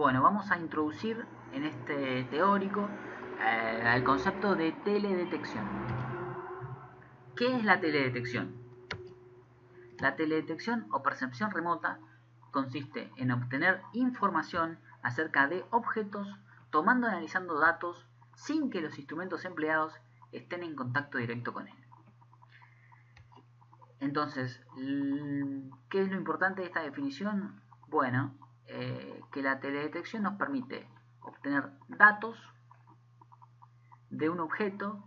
Bueno, vamos a introducir en este teórico el concepto de teledetección. ¿Qué es la teledetección? La teledetección o percepción remota consiste en obtener información acerca de objetos tomando y analizando datos sin que los instrumentos empleados estén en contacto directo con él. Entonces, ¿qué es lo importante de esta definición? Bueno, que la teledetección nos permite obtener datos de un objeto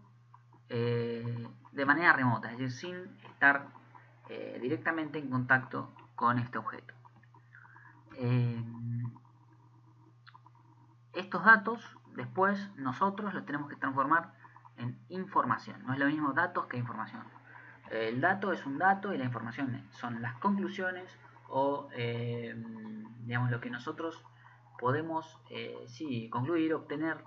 de manera remota, es decir, sin estar directamente en contacto con este objeto. Estos datos después nosotros los tenemos que transformar en información. No es lo mismo datos que información. El dato es un dato y la información son las conclusiones o digamos lo que nosotros podemos concluir, obtener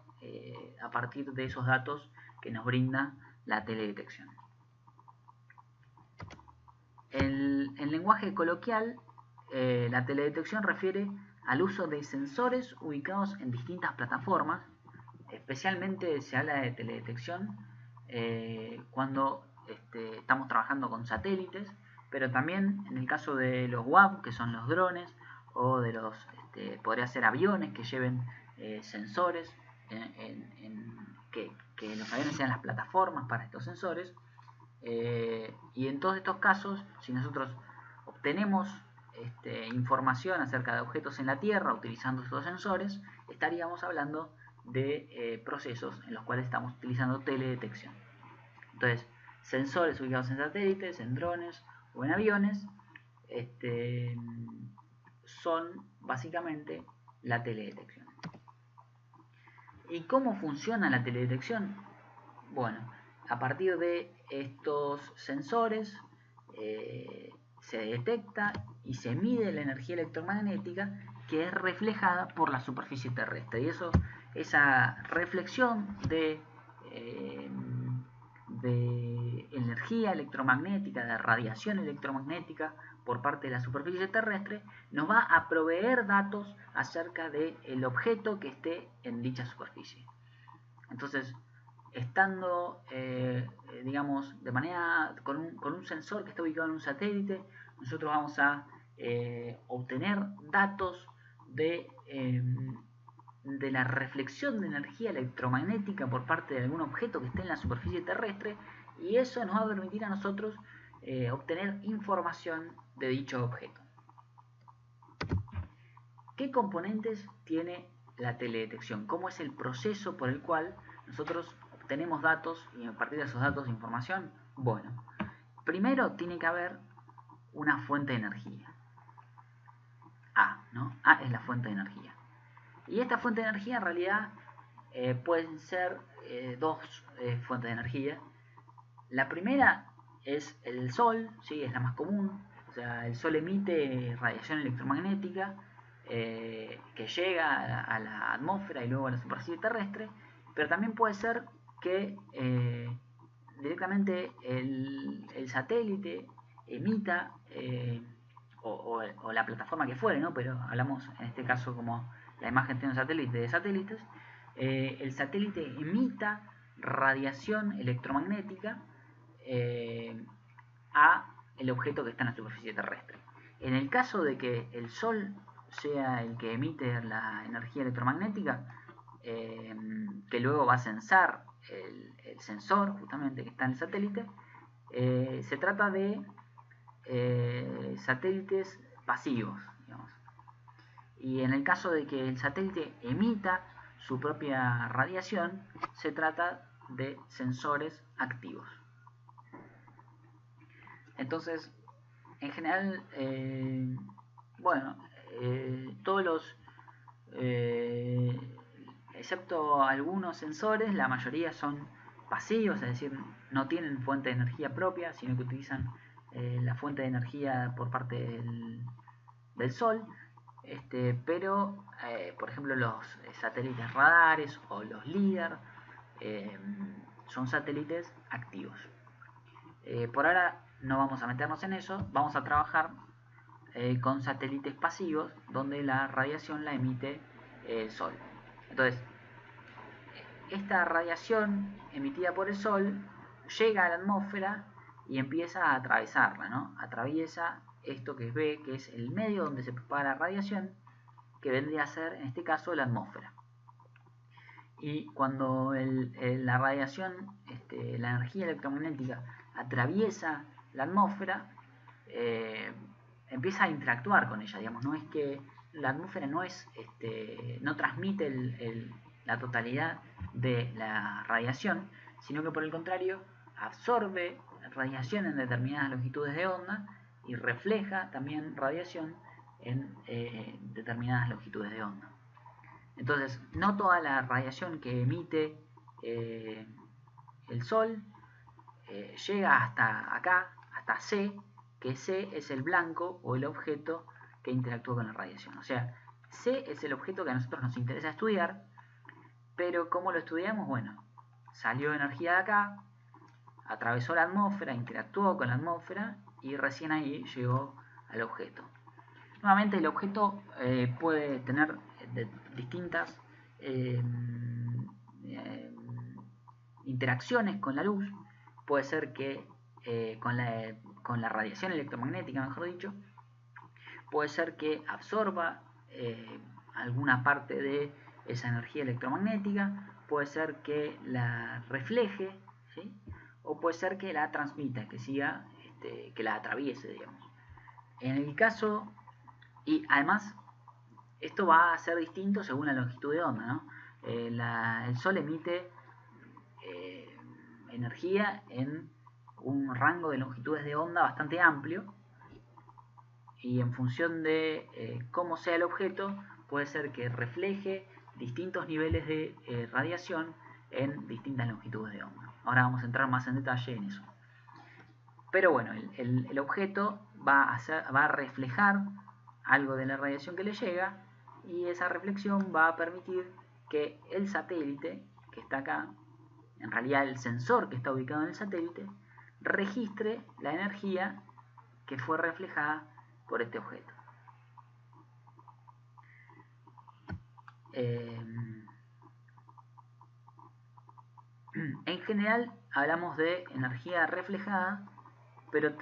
a partir de esos datos que nos brinda la teledetección. En lenguaje coloquial, la teledetección refiere al uso de sensores ubicados en distintas plataformas. Especialmente se habla de teledetección cuando estamos trabajando con satélites, pero también en el caso de los UAV, que son los drones, o de los, podría ser aviones que lleven sensores, que los aviones sean las plataformas para estos sensores. Y en todos estos casos, si nosotros obtenemos información acerca de objetos en la Tierra utilizando estos sensores, estaríamos hablando de procesos en los cuales estamos utilizando teledetección. Entonces, sensores ubicados en satélites, en drones o en aviones, son básicamente la teledetección. ¿Y cómo funciona la teledetección? Bueno, a partir de estos sensores se detecta y se mide la energía electromagnética que es reflejada por la superficie terrestre. Y esa reflexión de energía electromagnética, de radiación electromagnética por parte de la superficie terrestre, nos va a proveer datos acerca del objeto que esté en dicha superficie. Entonces, estando, digamos, de manera con un sensor que está ubicado en un satélite, nosotros vamos a obtener datos de la reflexión de energía electromagnética por parte de algún objeto que esté en la superficie terrestre, y eso nos va a permitir a nosotros obtener información de dicho objeto. ¿Qué componentes tiene la teledetección? ¿Cómo es el proceso por el cual nosotros obtenemos datos y a partir de esos datos información? Bueno, primero tiene que haber una fuente de energía. A, ¿no? A es la fuente de energía. Y esta fuente de energía en realidad pueden ser dos fuentes de energía. La primera es el Sol, ¿sí? Es la más común. O sea, el Sol emite radiación electromagnética que llega a la atmósfera y luego a la superficie terrestre, pero también puede ser que directamente el satélite emita o la plataforma que fuere, ¿no? Pero hablamos en este caso como la imagen tiene un satélite de satélites, el satélite emita radiación electromagnética a el objeto que está en la superficie terrestre. En el caso de que el Sol sea el que emite la energía electromagnética, que luego va a censar el sensor justamente que está en el satélite, se trata de satélites pasivos, digamos. Y en el caso de que el satélite emita su propia radiación, se trata de sensores activos. Entonces, en general, todos los, excepto algunos sensores, la mayoría son pasivos, es decir, no tienen fuente de energía propia, sino que utilizan la fuente de energía por parte del Sol. Pero, por ejemplo, los satélites radares o los LIDAR son satélites activos. Por ahora no vamos a meternos en eso, vamos a trabajar con satélites pasivos donde la radiación la emite el Sol. Entonces, esta radiación emitida por el Sol llega a la atmósfera y empieza a atravesarla, ¿no? Atraviesa esto que ve, que es el medio donde se propaga la radiación, que vendría a ser, en este caso, la atmósfera. Y cuando la radiación, la energía electromagnética atraviesa la atmósfera, empieza a interactuar con ella, digamos. No es que la atmósfera no transmite la totalidad de la radiación, sino que por el contrario absorbe radiación en determinadas longitudes de onda y refleja también radiación en determinadas longitudes de onda. Entonces, no toda la radiación que emite el Sol llega hasta acá, hasta C, que C es el blanco o el objeto que interactúa con la radiación. O sea, C es el objeto que a nosotros nos interesa estudiar, pero ¿cómo lo estudiamos? Bueno, salió energía de acá, atravesó la atmósfera, interactuó con la atmósfera y recién ahí llegó al objeto. Nuevamente, el objeto puede tener distintas interacciones con la luz. Puede ser que con la radiación electromagnética, mejor dicho, puede ser que absorba alguna parte de esa energía electromagnética, puede ser que la refleje, ¿sí? O puede ser que la transmita, que siga, que la atraviese, digamos. En el caso, y además, esto va a ser distinto según la longitud de onda, ¿no? El Sol emite energía en un rango de longitudes de onda bastante amplio, y en función de cómo sea el objeto, puede ser que refleje distintos niveles de radiación en distintas longitudes de onda. Ahora vamos a entrar más en detalle en eso. Pero bueno, el objeto va a reflejar algo de la radiación que le llega, y esa reflexión va a permitir que el satélite que está acá, en realidad el sensor que está ubicado en el satélite, registre la energía que fue reflejada por este objeto. En general hablamos de energía reflejada, pero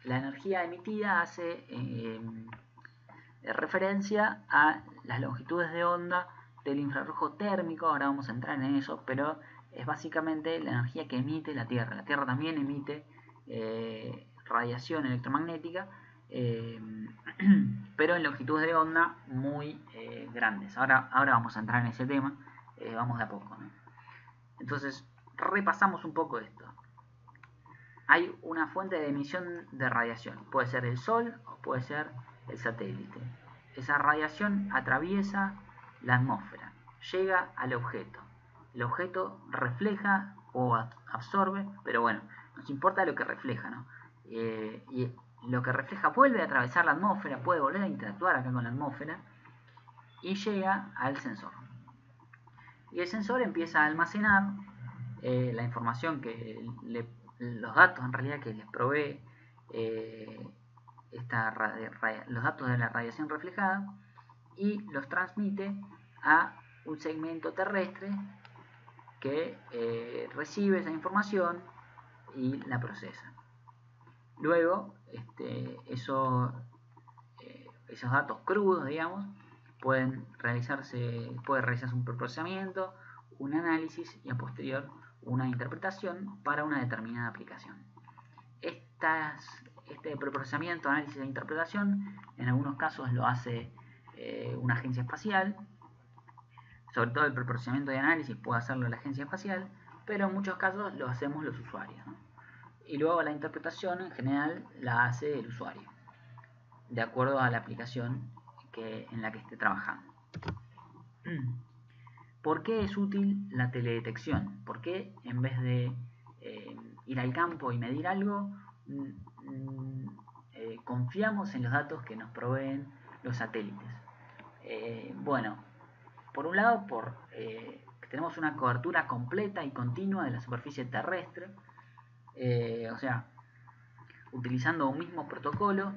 la energía emitida hace referencia a las longitudes de onda del infrarrojo térmico. Ahora vamos a entrar en eso, pero es básicamente la energía que emite la Tierra. La Tierra también emite radiación electromagnética, pero en longitudes de onda muy grandes. Ahora vamos a entrar en ese tema, vamos de a poco, ¿no? Entonces, repasamos un poco esto. Hay una fuente de emisión de radiación, puede ser el Sol o puede ser el satélite. Esa radiación atraviesa la atmósfera, llega al objeto. El objeto refleja o absorbe, pero bueno, nos importa lo que refleja, ¿no? Y lo que refleja vuelve a atravesar la atmósfera, puede volver a interactuar acá con la atmósfera y llega al sensor. Y el sensor empieza a almacenar la información los datos en realidad que les provee los datos de la radiación reflejada, y los transmite a un segmento terrestre que recibe esa información y la procesa. Luego, esos datos crudos, digamos, puede realizarse un preprocesamiento, un análisis y a posterior una interpretación para una determinada aplicación. Este preprocesamiento, análisis e interpretación en algunos casos lo hace una agencia espacial. Sobre todo el preprocesamiento y análisis puede hacerlo la agencia espacial, pero en muchos casos lo hacemos los usuarios, ¿no? Y luego la interpretación en general la hace el usuario, de acuerdo a la aplicación en la que esté trabajando. ¿Por qué es útil la teledetección? ¿Por qué en vez de ir al campo y medir algo, confiamos en los datos que nos proveen los satélites? Bueno, por un lado, tenemos una cobertura completa y continua de la superficie terrestre, o sea, utilizando un mismo protocolo,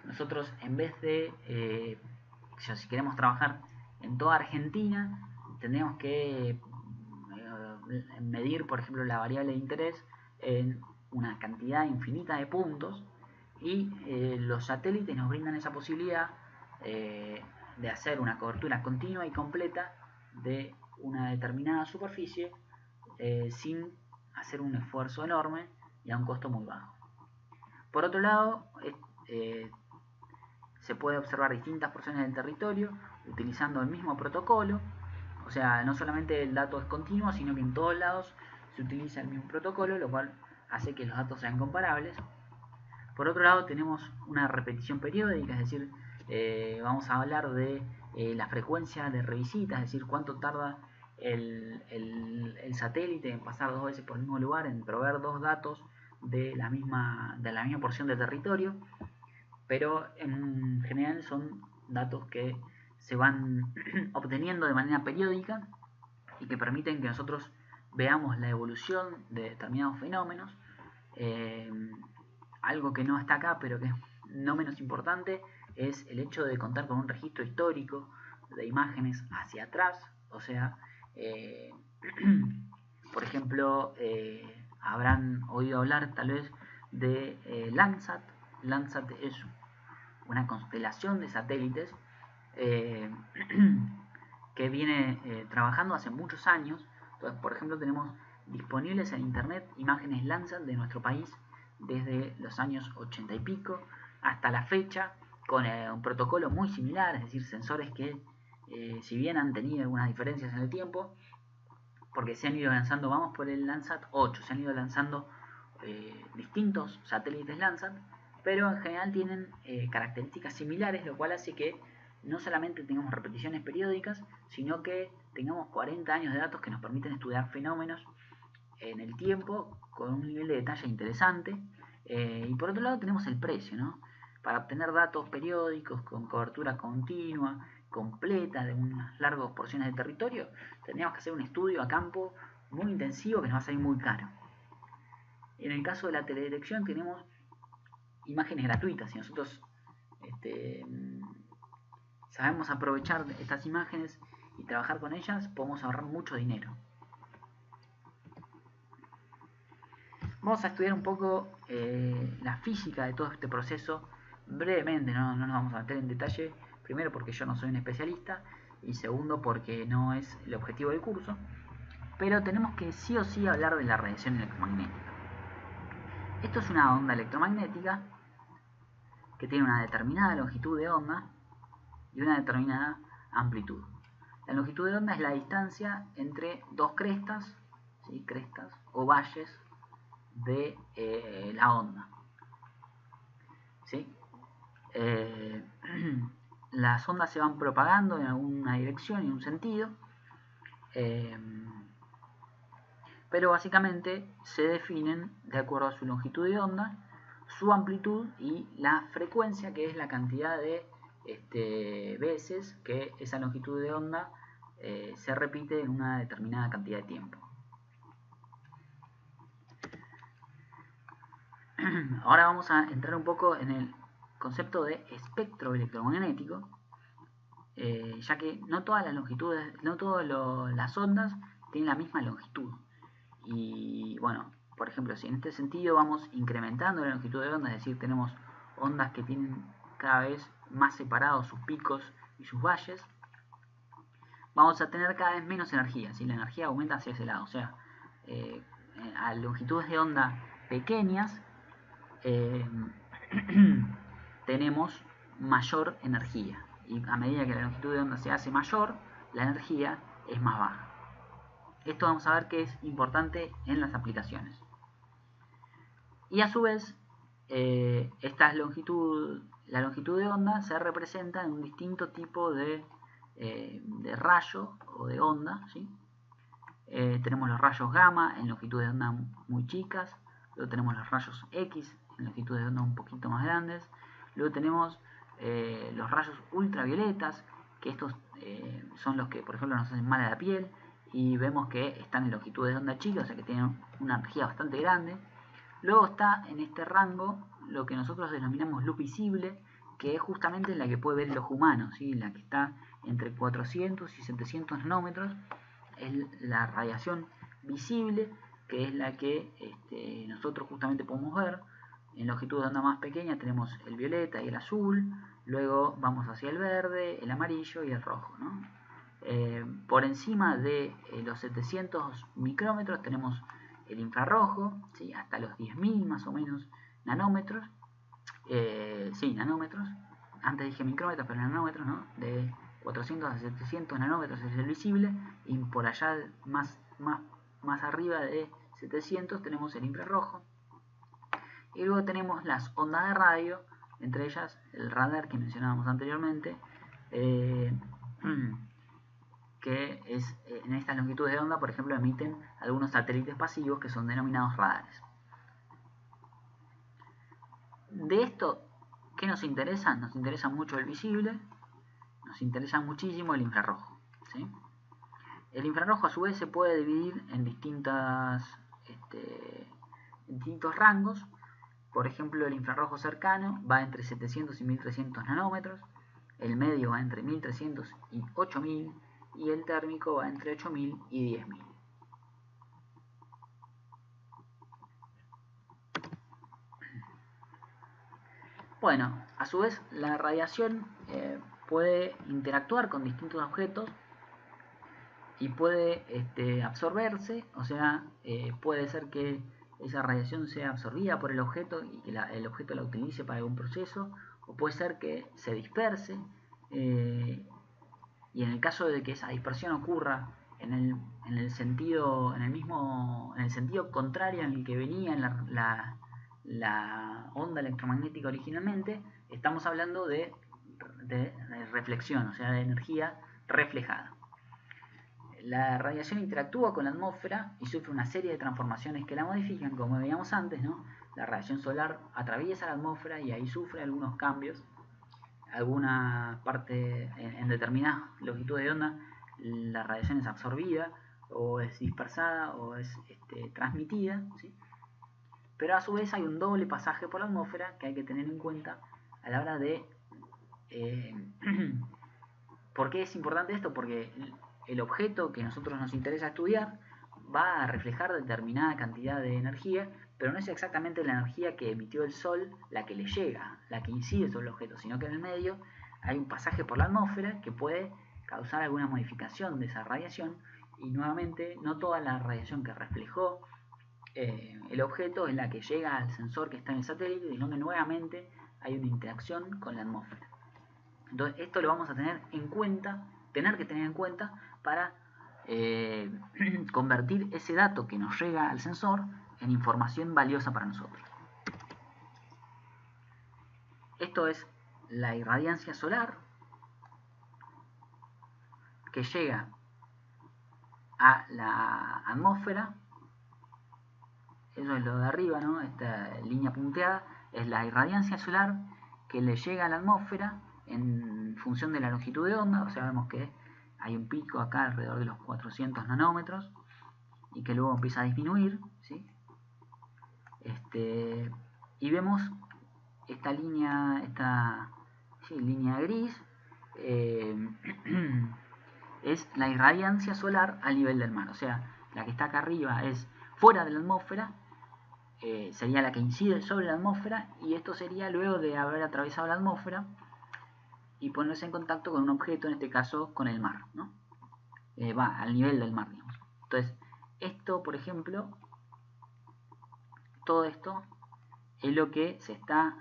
nosotros en vez de si queremos trabajar en toda Argentina, tendríamos que medir, por ejemplo, la variable de interés en una cantidad infinita de puntos, y los satélites nos brindan esa posibilidad de hacer una cobertura continua y completa de una determinada superficie sin hacer un esfuerzo enorme y a un costo muy bajo. Por otro lado, se puede observar distintas porciones del territorio utilizando el mismo protocolo. O sea, no solamente el dato es continuo, sino que en todos lados se utiliza el mismo protocolo, lo cual hace que los datos sean comparables. Por otro lado, tenemos una repetición periódica, es decir, vamos a hablar de la frecuencia de revisita, es decir, cuánto tarda el satélite en pasar 2 veces por el mismo lugar, en proveer 2 datos de la misma porción de territorio, pero en general son datos que se van obteniendo de manera periódica y que permiten que nosotros veamos la evolución de determinados fenómenos. Algo que no está acá, pero que es no menos importante, es el hecho de contar con un registro histórico de imágenes hacia atrás. O sea, por ejemplo, habrán oído hablar tal vez de Landsat. Landsat es una constelación de satélites que viene trabajando hace muchos años. Entonces, por ejemplo, tenemos disponibles en internet imágenes Landsat de nuestro país desde los años 80 y pico hasta la fecha, con un protocolo muy similar, es decir, sensores que si bien han tenido algunas diferencias en el tiempo, porque se han ido lanzando, vamos por el Landsat 8, se han ido lanzando distintos satélites Landsat, pero en general tienen características similares, lo cual hace que no solamente tengamos repeticiones periódicas, sino que tengamos 40 años de datos que nos permiten estudiar fenómenos en el tiempo con un nivel de detalle interesante. Y por otro lado tenemos el precio, ¿no? Para obtener datos periódicos con cobertura continua, completa, de unas largas porciones de territorio, tendríamos que hacer un estudio a campo muy intensivo que nos va a salir muy caro. En el caso de la teledetección tenemos imágenes gratuitas y nosotros sabemos aprovechar estas imágenes y trabajar con ellas, podemos ahorrar mucho dinero. Vamos a estudiar un poco la física de todo este proceso brevemente, no nos vamos a meter en detalle, primero porque yo no soy un especialista y segundo porque no es el objetivo del curso, pero tenemos que sí o sí hablar de la radiación electromagnética. Esto es una onda electromagnética que tiene una determinada longitud de onda y una determinada amplitud. La longitud de onda es la distancia entre dos crestas, ¿sí? Crestas o valles de la onda, ¿sí? Las ondas se van propagando en alguna dirección y un sentido, pero básicamente se definen de acuerdo a su longitud de onda, su amplitud y la frecuencia, que es la cantidad de veces que esa longitud de onda se repite en una determinada cantidad de tiempo. Ahora vamos a entrar un poco en el concepto de espectro electromagnético, ya que no todas las longitudes, no todas las ondas tienen la misma longitud. Y bueno, por ejemplo, si en este sentido vamos incrementando la longitud de onda, es decir, tenemos ondas que tienen cada vez más separados sus picos y sus valles, vamos a tener cada vez menos energía, si la energía aumenta hacia ese lado. O sea, a longitudes de onda pequeñas tenemos mayor energía, y a medida que la longitud de onda se hace mayor, la energía es más baja. Esto vamos a ver que es importante en las aplicaciones. Y a su vez, la longitud de onda se representa en un distinto tipo de rayo o de onda, ¿sí? Tenemos los rayos gamma en longitudes de onda muy chicas, luego tenemos los rayos X en longitudes de onda un poquito más grandes, luego tenemos los rayos ultravioletas, que estos son los que por ejemplo nos hacen mal a la piel, y vemos que están en longitudes de onda chicas, o sea que tienen una energía bastante grande. Luego está en este rango lo que nosotros denominamos luz visible, que es justamente la que puede ver el ojo humano, ¿sí? La que está entre 400 y 700 nanómetros, es la radiación visible, que es la que nosotros justamente podemos ver. En longitud de onda más pequeña tenemos el violeta y el azul, luego vamos hacia el verde, el amarillo y el rojo, ¿no? Por encima de los 700 micrómetros tenemos el infrarrojo, ¿sí? Hasta los 10.000 más o menos nanómetros. Sí, nanómetros. Antes dije micrómetros, pero nanómetros, ¿no? De 400 a 700 nanómetros es el visible, y por allá más arriba de 700 tenemos el infrarrojo. Y luego tenemos las ondas de radio, entre ellas el radar que mencionábamos anteriormente, que es en estas longitudes de onda, por ejemplo, emiten algunos satélites pasivos que son denominados radares. De esto, ¿qué nos interesa? Nos interesa mucho el visible, nos interesa muchísimo el infrarrojo, ¿sí? El infrarrojo a su vez se puede dividir en distintos rangos. Por ejemplo, el infrarrojo cercano va entre 700 y 1300 nanómetros, el medio va entre 1300 y 8000 y el térmico va entre 8000 y 10000. Bueno, a su vez la radiación puede interactuar con distintos objetos y puede absorberse, o sea, puede ser que esa radiación sea absorbida por el objeto y que el objeto la utilice para algún proceso, o puede ser que se disperse, y en el caso de que esa dispersión ocurra en el sentido contrario en el que venía la onda electromagnética originalmente, estamos hablando de reflexión, o sea, de energía reflejada. La radiación interactúa con la atmósfera y sufre una serie de transformaciones que la modifican, como veíamos antes, ¿no? La radiación solar atraviesa la atmósfera y ahí sufre algunos cambios. Alguna parte, en determinadas longitudes de onda, la radiación es absorbida, o es dispersada, o es transmitida, ¿sí? Pero a su vez hay un doble pasaje por la atmósfera que hay que tener en cuenta a la hora de... ¿Por qué es importante esto? Porque el objeto que a nosotros nos interesa estudiar va a reflejar determinada cantidad de energía, pero no es exactamente la energía que emitió el Sol la que le llega, la que incide sobre el objeto, sino que en el medio hay un pasaje por la atmósfera que puede causar alguna modificación de esa radiación, y nuevamente no toda la radiación que reflejó el objeto es la que llega al sensor que está en el satélite, sino que nuevamente hay una interacción con la atmósfera. Entonces esto lo vamos a tener que tener en cuenta para convertir ese dato que nos llega al sensor en información valiosa para nosotros. Esto es la irradiancia solar que llega a la atmósfera. Eso es lo de arriba, ¿no? Esta línea punteada es la irradiancia solar que le llega a la atmósfera en función de la longitud de onda. O sea, vemos que hay un pico acá alrededor de los 400 nanómetros y que luego empieza a disminuir, ¿sí? Y vemos esta línea, línea gris, es la irradiancia solar al nivel del mar. O sea, la que está acá arriba es fuera de la atmósfera, sería la que incide sobre la atmósfera, y esto sería luego de haber atravesado la atmósfera y ponerse en contacto con un objeto, en este caso con el mar, ¿no? Va al nivel del mar, digamos. Entonces, esto, por ejemplo, todo esto es lo que se está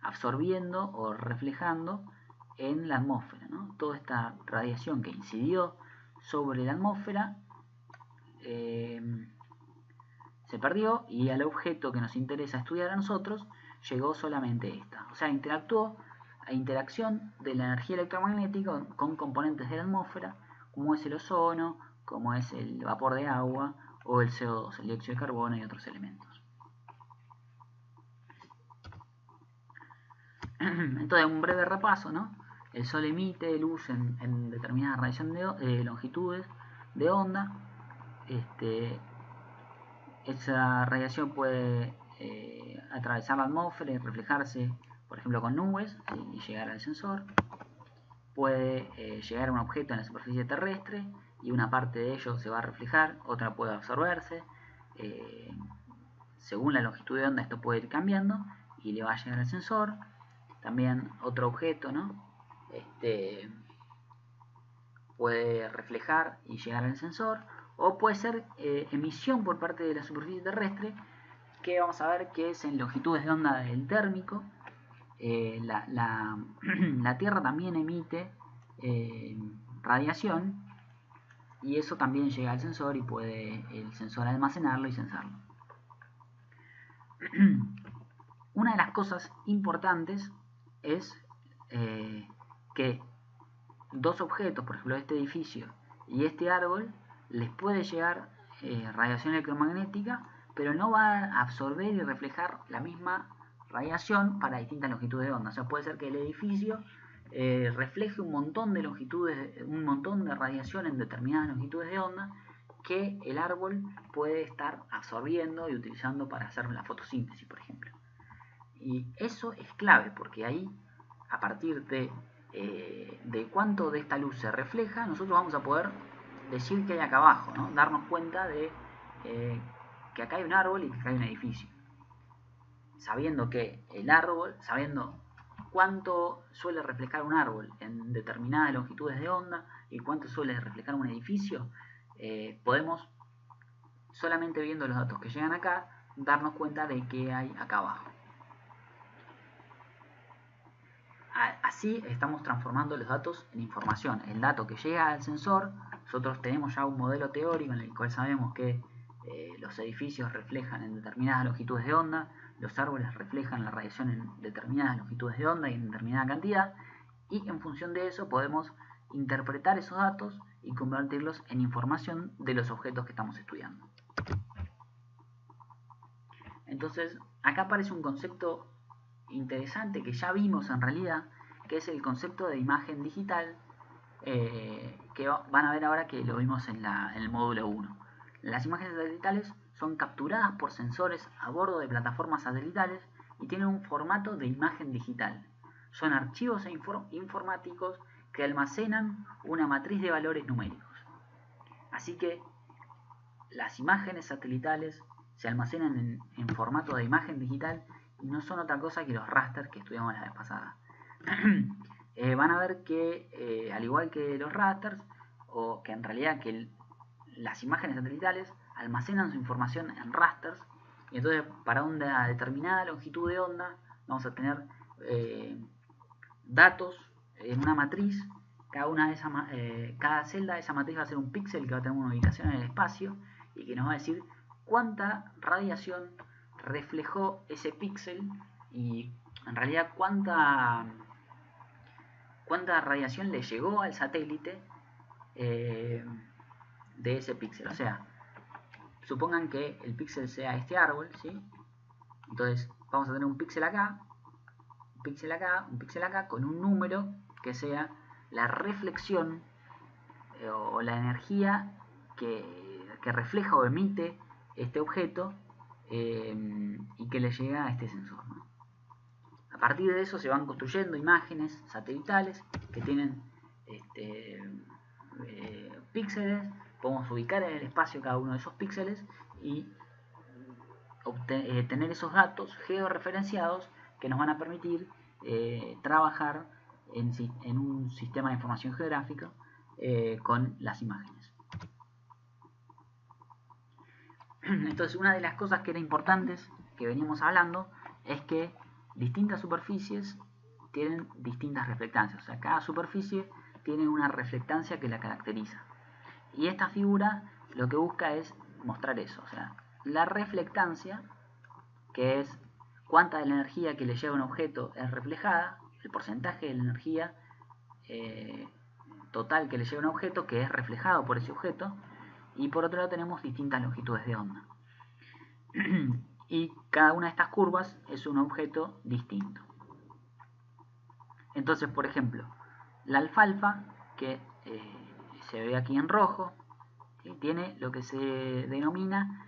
absorbiendo o reflejando en la atmósfera, ¿no? Toda esta radiación que incidió sobre la atmósfera se perdió, y al objeto que nos interesa estudiar a nosotros llegó solamente esta. O sea, interactuó a interacción de la energía electromagnética con componentes de la atmósfera, como es el ozono, como es el vapor de agua o el CO2, el dióxido de carbono y otros elementos. Entonces, un breve repaso, ¿no? El Sol emite luz en determinadas longitudes de onda. Esa radiación puede atravesar la atmósfera y reflejarse por ejemplo con nubes, ¿sí? Y llegar al sensor. Puede llegar a un objeto en la superficie terrestre y una parte de ello se va a reflejar, otra puede absorberse. Según la longitud de onda esto puede ir cambiando y le va a llegar al sensor. También otro objeto, ¿no? Puede reflejar y llegar al sensor, o puede ser emisión por parte de la superficie terrestre, que vamos a ver que es en longitudes de onda del térmico. La Tierra también emite radiación, y eso también llega al sensor y puede el sensor almacenarlo y censarlo. Una de las cosas importantes es que dos objetos, por ejemplo este edificio y este árbol, les puede llegar radiación electromagnética, pero no va a absorber y reflejar la misma radiación para distintas longitudes de onda. O sea, puede ser que el edificio refleje un montón de longitudes, un montón de radiación en determinadas longitudes de onda, que el árbol puede estar absorbiendo y utilizando para hacer la fotosíntesis, por ejemplo. Y eso es clave, porque ahí, a partir de cuánto de esta luz se refleja, nosotros vamos a poder decir qué hay acá abajo, ¿no? Darnos cuenta de que acá hay un árbol y que acá hay un edificio. Sabiendo que el árbol, sabiendo cuánto suele reflejar un árbol en determinadas longitudes de onda y cuánto suele reflejar un edificio, podemos, solamente viendo los datos que llegan acá, darnos cuenta de qué hay acá abajo. Así estamos transformando los datos en información. El dato que llega al sensor, nosotros tenemos ya un modelo teórico en el cual sabemos que los edificios reflejan en determinadas longitudes de onda, los árboles reflejan la radiación en determinadas longitudes de onda y en determinada cantidad, y en función de eso podemos interpretar esos datos y convertirlos en información de los objetos que estamos estudiando. Entonces, acá aparece un concepto interesante que ya vimos en realidad, que es el concepto de imagen digital, que van a ver ahora que lo vimos en el módulo 1. Las imágenes satelitales son capturadas por sensores a bordo de plataformas satelitales y tienen un formato de imagen digital. Son archivos informáticos que almacenan una matriz de valores numéricos. Así que las imágenes satelitales se almacenan en formato de imagen digital y no son otra cosa que los rasters que estudiamos la vez pasada. Van a ver que, al igual que los rasters, o que en realidad que las imágenes satelitales almacenan su información en rasters, y entonces para una determinada longitud de onda vamos a tener datos en una matriz. Cada celda de esa matriz va a ser un píxel que va a tener una ubicación en el espacio y que nos va a decir cuánta radiación reflejó ese píxel y en realidad cuánta radiación le llegó al satélite de ese píxel. O sea, supongan que el píxel sea este árbol, ¿sí? Entonces vamos a tener un píxel acá, un píxel acá, un píxel acá, con un número que sea la reflexión o la energía que refleja o emite este objeto y que le llega a este sensor, ¿no? A partir de eso se van construyendo imágenes satelitales que tienen píxeles. Podemos ubicar en el espacio cada uno de esos píxeles y tener esos datos georreferenciados que nos van a permitir trabajar en un sistema de información geográfica con las imágenes. Entonces, una de las cosas que era importantes que veníamos hablando es que distintas superficies tienen distintas reflectancias. O sea, cada superficie tiene una reflectancia que la caracteriza. Y esta figura lo que busca es mostrar eso. O sea, la reflectancia, que es cuánta de la energía que le llega a un objeto es reflejada, el porcentaje de la energía total que le llega a un objeto que es reflejado por ese objeto, y por otro lado tenemos distintas longitudes de onda. Y cada una de estas curvas es un objeto distinto. Entonces, por ejemplo, la alfalfa, que se ve aquí en rojo, ¿sí? Tiene lo que se denomina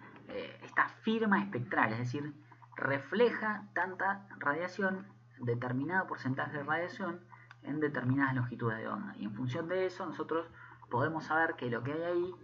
esta firma espectral, es decir, refleja tanta radiación determinado porcentaje de radiación en determinadas longitudes de onda. Y en función de eso nosotros podemos saber que lo que hay ahí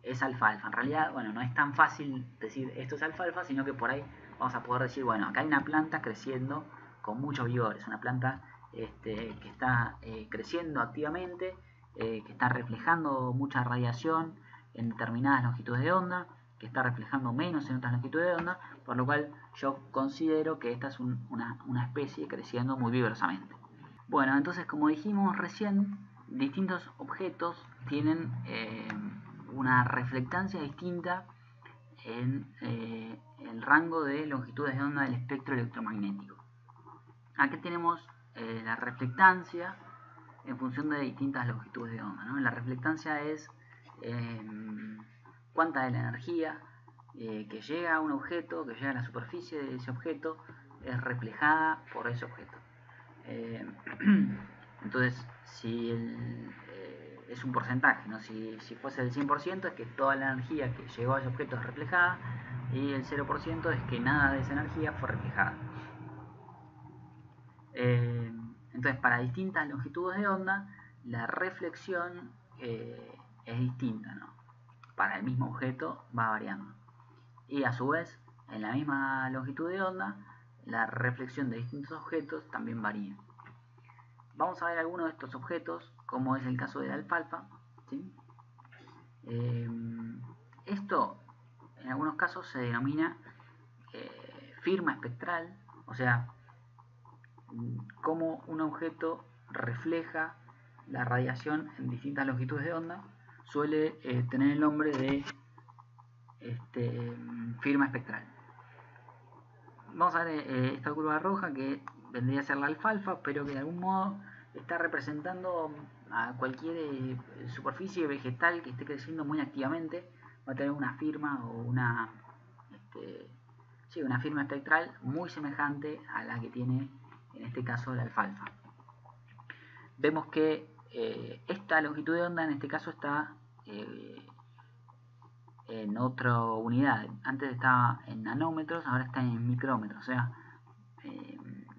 es alfalfa. En realidad, bueno, no es tan fácil decir esto es alfalfa, sino que por ahí vamos a poder decir, bueno, acá hay una planta creciendo con mucho vigor. Es una planta que está creciendo activamente, que está reflejando mucha radiación en determinadas longitudes de onda, que está reflejando menos en otras longitudes de onda, por lo cual yo considero que esta es una especie creciendo muy vigorosamente. Bueno, entonces como dijimos recién, distintos objetos tienen una reflectancia distinta en el rango de longitudes de onda del espectro electromagnético. Aquí tenemos la reflectancia en función de distintas longitudes de onda, ¿no? La reflectancia es cuánta de la energía que llega a un objeto, que llega a la superficie de ese objeto, es reflejada por ese objeto. Entonces, si es un porcentaje, ¿no? Si fuese del 100% es que toda la energía que llegó a ese objeto es reflejada, y el 0% es que nada de esa energía fue reflejada. Entonces, para distintas longitudes de onda, la reflexión es distinta, ¿no? Para el mismo objeto va variando. Y a su vez, en la misma longitud de onda, la reflexión de distintos objetos también varía. Vamos a ver algunos de estos objetos, como es el caso de la alfalfa, ¿sí? Esto, en algunos casos, se denomina firma espectral, o sea, cómo un objeto refleja la radiación en distintas longitudes de onda, suele tener el nombre de firma espectral. Vamos a ver esta curva roja que vendría a ser la alfalfa, pero que de algún modo está representando a cualquier superficie vegetal que esté creciendo muy activamente. Va a tener una firma o una firma espectral muy semejante a la que tiene en este caso la alfalfa. Vemos que esta longitud de onda en este caso está en otra unidad. Antes estaba en nanómetros, ahora está en micrómetros. O sea,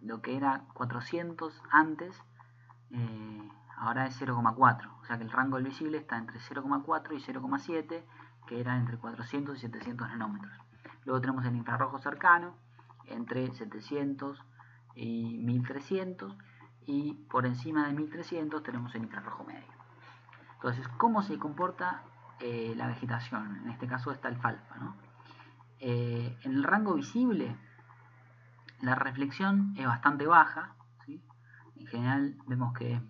lo que era 400 antes, ahora es 0,4. O sea que el rango del visible está entre 0,4 y 0,7, que era entre 400 y 700 nanómetros. Luego tenemos el infrarrojo cercano, entre 700 y 1300, y por encima de 1300 tenemos el infrarrojo medio. Entonces, ¿cómo se comporta la vegetación? En este caso esta alfalfa, ¿no? En el rango visible, la reflexión es bastante baja, ¿sí? En general vemos que es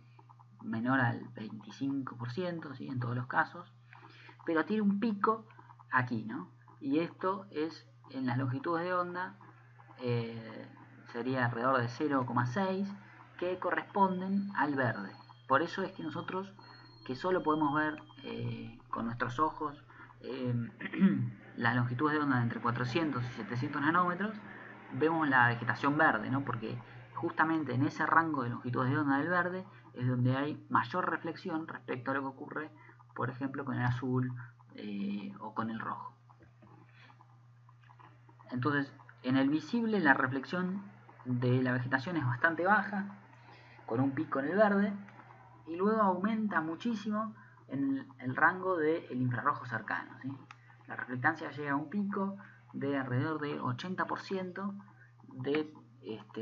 menor al 25%, ¿sí? En todos los casos, pero tiene un pico aquí, ¿no? Y esto es en las longitudes de onda, sería alrededor de 0,6, que corresponden al verde. Por eso es que nosotros, que solo podemos ver con nuestros ojos las longitudes de onda entre 400 y 700 nanómetros, vemos la vegetación verde, ¿no? Porque justamente en ese rango de longitudes de onda del verde es donde hay mayor reflexión respecto a lo que ocurre, por ejemplo, con el azul o con el rojo. Entonces, en el visible la reflexión de la vegetación es bastante baja, con un pico en el verde, y luego aumenta muchísimo en el rango del infrarrojo cercano, ¿sí? La reflectancia llega a un pico de alrededor de 80% de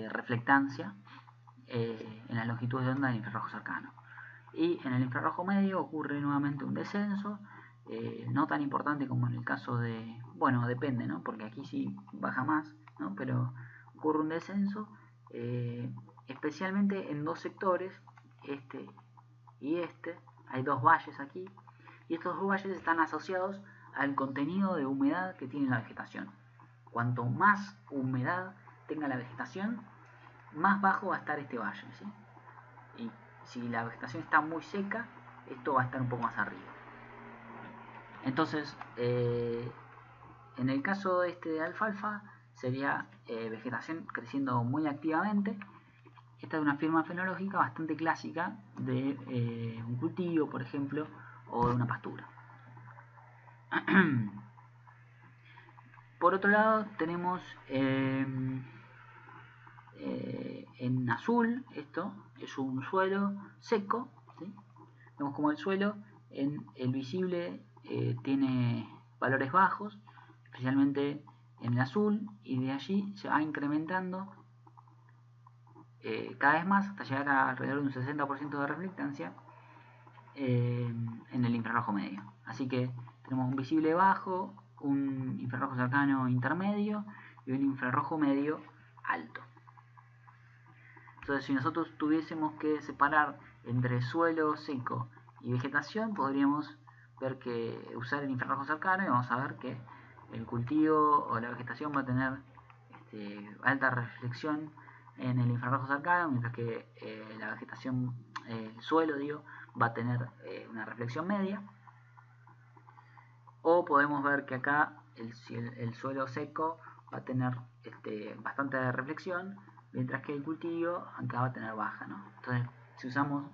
reflectancia en las longitudes de onda del infrarrojo cercano. Y en el infrarrojo medio ocurre nuevamente un descenso, no tan importante como en el caso de, bueno, depende, ¿no? Porque aquí sí baja más, ¿no? Pero ocurre un descenso, especialmente en dos sectores, este y este. Hay dos valles aquí, y estos dos valles están asociados al contenido de humedad que tiene la vegetación. Cuanto más humedad tenga la vegetación, más bajo va a estar este valle, ¿sí? Y si la vegetación está muy seca, esto va a estar un poco más arriba. Entonces, en el caso de alfalfa, sería vegetación creciendo muy activamente. Esta es una firma fenológica bastante clásica de un cultivo, por ejemplo, o de una pastura. Por otro lado, tenemos en azul, esto es un suelo seco, ¿sí? Vemos como el suelo en el visible tiene valores bajos, especialmente en el azul, y de allí se va incrementando cada vez más hasta llegar a alrededor de un 60% de reflectancia en el infrarrojo medio. Así que tenemos un visible bajo, un infrarrojo cercano intermedio y un infrarrojo medio alto. Entonces, si nosotros tuviésemos que separar entre suelo seco y vegetación, podríamos ver que usar el infrarrojo cercano y vamos a ver que el cultivo o la vegetación va a tener alta reflexión en el infrarrojo cercano, mientras que la vegetación, el suelo, digo, va a tener una reflexión media. O podemos ver que acá el suelo seco va a tener bastante reflexión, mientras que el cultivo acá va a tener baja, ¿no? Entonces, si usamos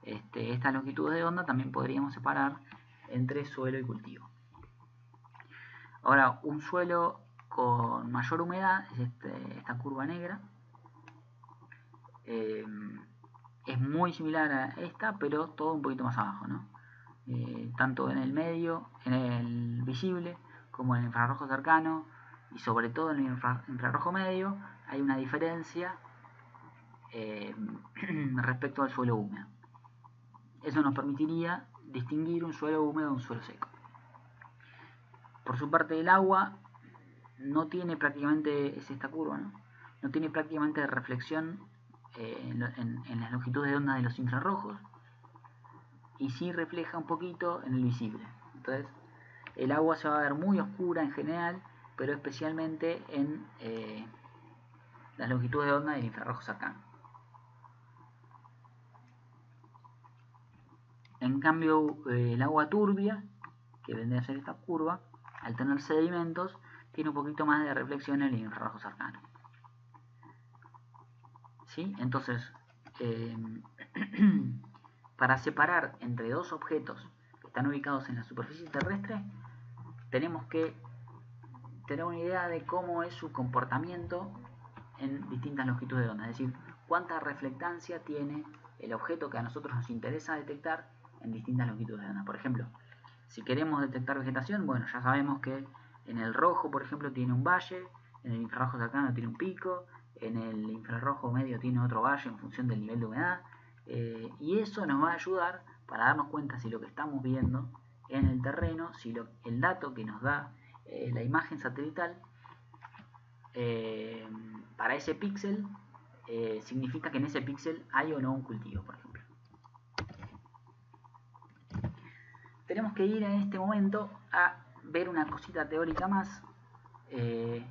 estas longitudes de onda, también podríamos separar entre suelo y cultivo. Ahora, un suelo con mayor humedad es esta curva negra. Es muy similar a esta, pero todo un poquito más abajo, ¿no? Tanto en el medio, en el visible, como en el infrarrojo cercano, y sobre todo en el infrarrojo medio, hay una diferencia respecto al suelo húmedo. Eso nos permitiría distinguir un suelo húmedo de un suelo seco. Por su parte, el agua no tiene prácticamente, es esta curva, ¿no? No tiene prácticamente reflexión en las longitudes de onda de los infrarrojos, y sí refleja un poquito en el visible. Entonces, el agua se va a ver muy oscura en general, pero especialmente en las longitudes de onda del infrarrojo cercano. En cambio, el agua turbia, que vendría a ser esta curva, al tener sedimentos, tiene un poquito más de reflexión en el infrarrojo cercano. ¿Sí? Entonces, para separar entre dos objetos que están ubicados en la superficie terrestre, tenemos que tener una idea de cómo es su comportamiento en distintas longitudes de onda, es decir, cuánta reflectancia tiene el objeto que a nosotros nos interesa detectar en distintas longitudes de onda. Por ejemplo, si queremos detectar vegetación, bueno, ya sabemos que en el rojo, por ejemplo, tiene un valle, en el infrarrojo cercano tiene un pico, en el infrarrojo medio tiene otro valle en función del nivel de humedad, y eso nos va a ayudar para darnos cuenta si lo que estamos viendo en el terreno, si el dato que nos da la imagen satelital para ese píxel significa que en ese píxel hay o no un cultivo, por ejemplo. Tenemos que ir en este momento a ver una cosita teórica más, que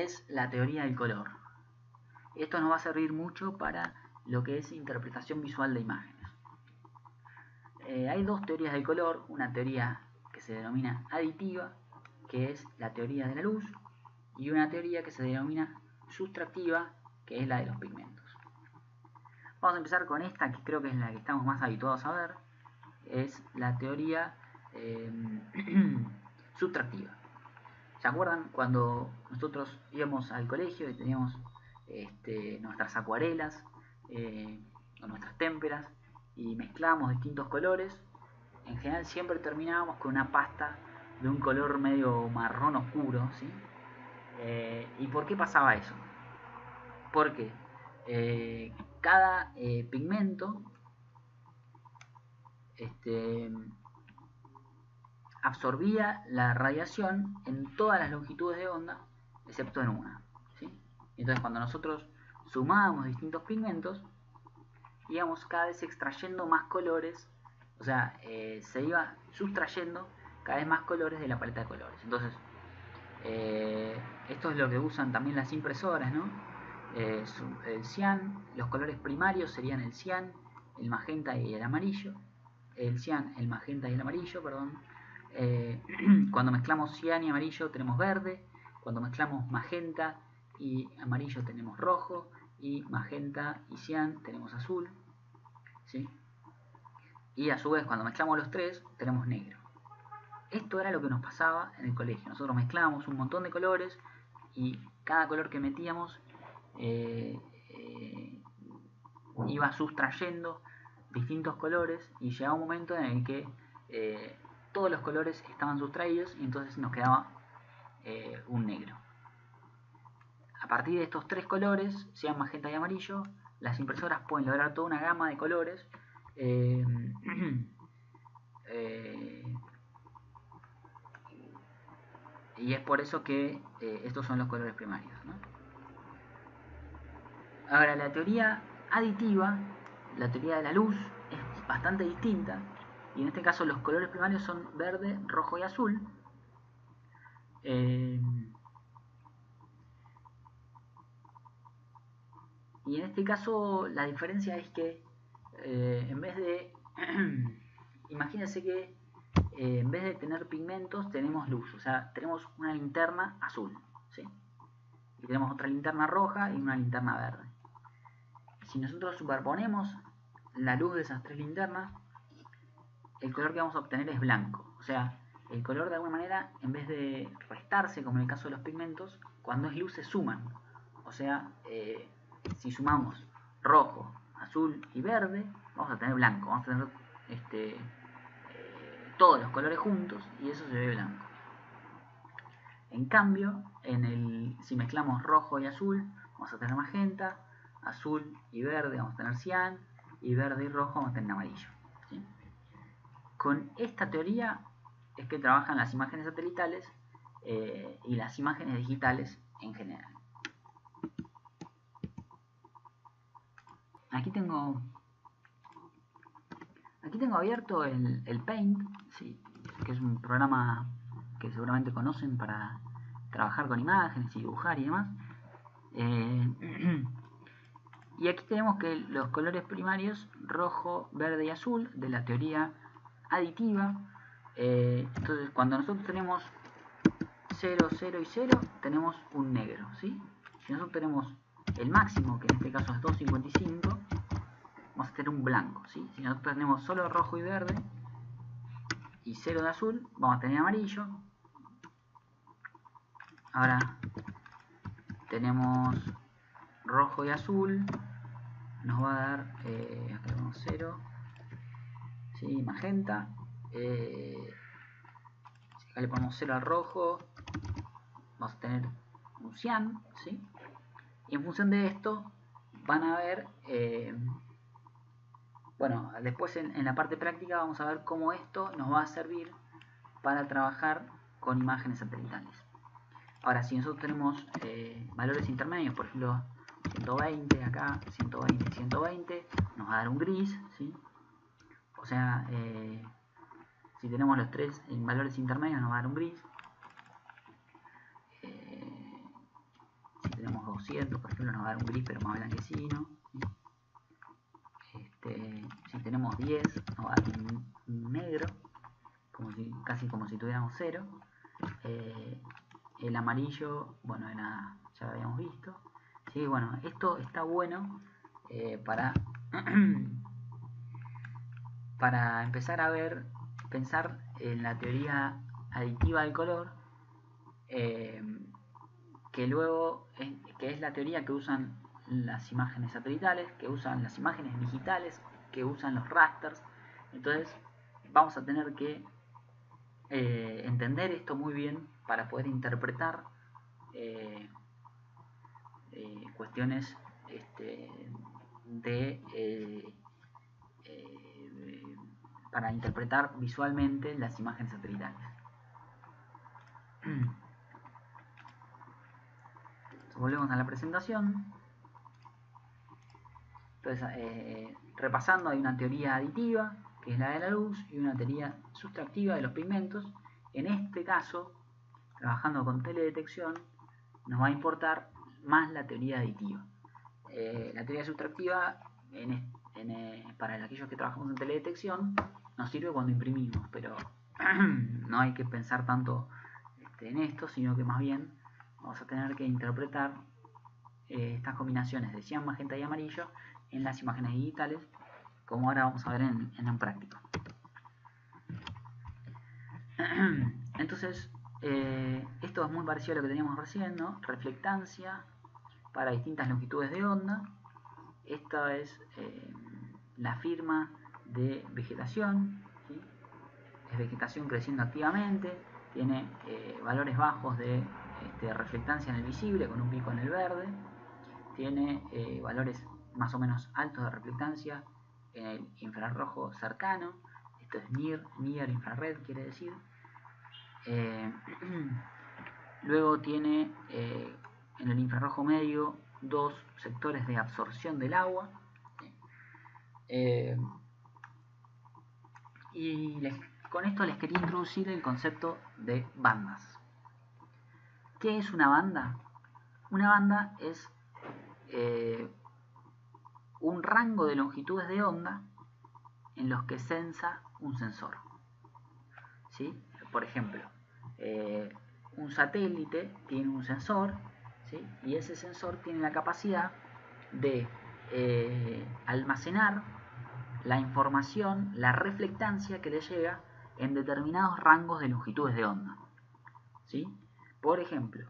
es la teoría del color. Esto nos va a servir mucho para lo que es interpretación visual de imágenes. Hay dos teorías del color, una teoría que se denomina aditiva, que es la teoría de la luz, y una teoría que se denomina sustractiva, que es la de los pigmentos. Vamos a empezar con esta, que creo que es la que estamos más habituados a ver, es la teoría sustractiva. ¿Se acuerdan cuando nosotros íbamos al colegio y teníamos nuestras acuarelas o nuestras témperas y mezclábamos distintos colores? En general siempre terminábamos con una pasta de un color medio marrón oscuro, ¿sí? ¿Y por qué pasaba eso? Porque cada pigmento absorbía la radiación en todas las longitudes de onda, excepto en una, ¿sí? Entonces, cuando nosotros sumábamos distintos pigmentos, íbamos cada vez extrayendo más colores, o sea, se iba sustrayendo cada vez más colores de la paleta de colores. Entonces, esto es lo que usan también las impresoras, ¿no? El cian, los colores primarios serían el cian, el magenta y el amarillo. El cian, el magenta y el amarillo, perdón. Cuando mezclamos cian y amarillo tenemos verde. Cuando mezclamos magenta y amarillo tenemos rojo. Y magenta y cian tenemos azul, ¿sí? Y a su vez, cuando mezclamos los tres, tenemos negro. Esto era lo que nos pasaba en el colegio. Nosotros mezclábamos un montón de colores y cada color que metíamos iba sustrayendo distintos colores y llegaba un momento en el que todos los colores estaban sustraídos y entonces nos quedaba un negro. A partir de estos tres colores, sean magenta y amarillo, las impresoras pueden lograr toda una gama de colores y es por eso que estos son los colores primarios, ¿no? Ahora, la teoría aditiva, la teoría de la luz, es bastante distinta. Y en este caso los colores primarios son verde, rojo y azul. Y en este caso la diferencia es que en vez de... imagínense que en vez de tener pigmentos tenemos luz. O sea, tenemos una linterna azul, ¿sí? Y tenemos otra linterna roja y una linterna verde. Si nosotros superponemos la luz de esas tres linternas, el color que vamos a obtener es blanco. O sea, el color de alguna manera, en vez de restarse, como en el caso de los pigmentos, cuando es luz se suman. O sea, si sumamos rojo, azul y verde, vamos a tener blanco. Vamos a tener todos los colores juntos y eso se ve blanco. En cambio, si mezclamos rojo y azul, vamos a tener magenta, azul y verde vamos a tener cian, y verde y rojo vamos a tener amarillo, ¿sí? Con esta teoría es que trabajan las imágenes satelitales y las imágenes digitales en general. Aquí tengo abierto el Paint, ¿sí? Que es un programa que seguramente conocen para trabajar con imágenes y dibujar y demás. Y aquí tenemos que los colores primarios, rojo, verde y azul, de la teoría aditiva. Entonces, cuando nosotros tenemos 0, 0 y 0, tenemos un negro, ¿sí? Si nosotros tenemos el máximo, que en este caso es 2,55, vamos a tener un blanco, ¿sí? Si nosotros tenemos solo rojo y verde y 0 de azul, vamos a tener amarillo. Ahora tenemos rojo y azul, nos va a dar, acá tenemos 0, ¿sí? Magenta. Acá le ponemos 0 al rojo, vamos a tener un cian, ¿sí? Y en función de esto van a ver, bueno, después en la parte práctica vamos a ver cómo esto nos va a servir para trabajar con imágenes satelitales. Ahora, si nosotros tenemos valores intermedios, por ejemplo 120 acá, 120, 120, nos va a dar un gris, ¿sí? O sea, si tenemos los tres en valores intermedios nos va a dar un gris. Si tenemos 200, por ejemplo, nos va a dar un gris pero más blanquecino. Si tenemos 10, nos va a dar un negro, casi como si tuviéramos 0. El amarillo, bueno, ya lo habíamos visto. Sí, bueno, esto está bueno para empezar a pensar en la teoría aditiva del color, que luego que es la teoría que usan las imágenes satelitales, que usan las imágenes digitales, que usan los rasters. Entonces vamos a tener que entender esto muy bien para poder interpretar cuestiones para interpretar visualmente las imágenes satelitales. Volvemos a la presentación. Entonces, repasando, hay una teoría aditiva, que es la de la luz, y una teoría sustractiva de los pigmentos. En este caso, trabajando con teledetección, nos va a importar más la teoría aditiva. La teoría sustractiva, para aquellos que trabajamos en teledetección, nos sirve cuando imprimimos, pero no hay que pensar tanto en esto, sino que más bien vamos a tener que interpretar estas combinaciones de cian, magenta y amarillo en las imágenes digitales, como ahora vamos a ver en un práctico. Entonces, esto es muy parecido a lo que teníamos recién, ¿no? Reflectancia, para distintas longitudes de onda. Esta es la firma de vegetación, ¿sí? Es vegetación creciendo activamente, tiene valores bajos de reflectancia en el visible con un pico en el verde, tiene valores más o menos altos de reflectancia en el infrarrojo cercano, esto es near infrared quiere decir. Luego tiene en el infrarrojo medio dos sectores de absorción del agua, y con esto les quería introducir el concepto de bandas. ¿Qué es una banda? Una banda es un rango de longitudes de onda en los que sensa un sensor, ¿sí? Por ejemplo, un satélite tiene un sensor, ¿sí? Y ese sensor tiene la capacidad de almacenar la información, la reflectancia que le llega en determinados rangos de longitudes de onda, ¿sí? Por ejemplo,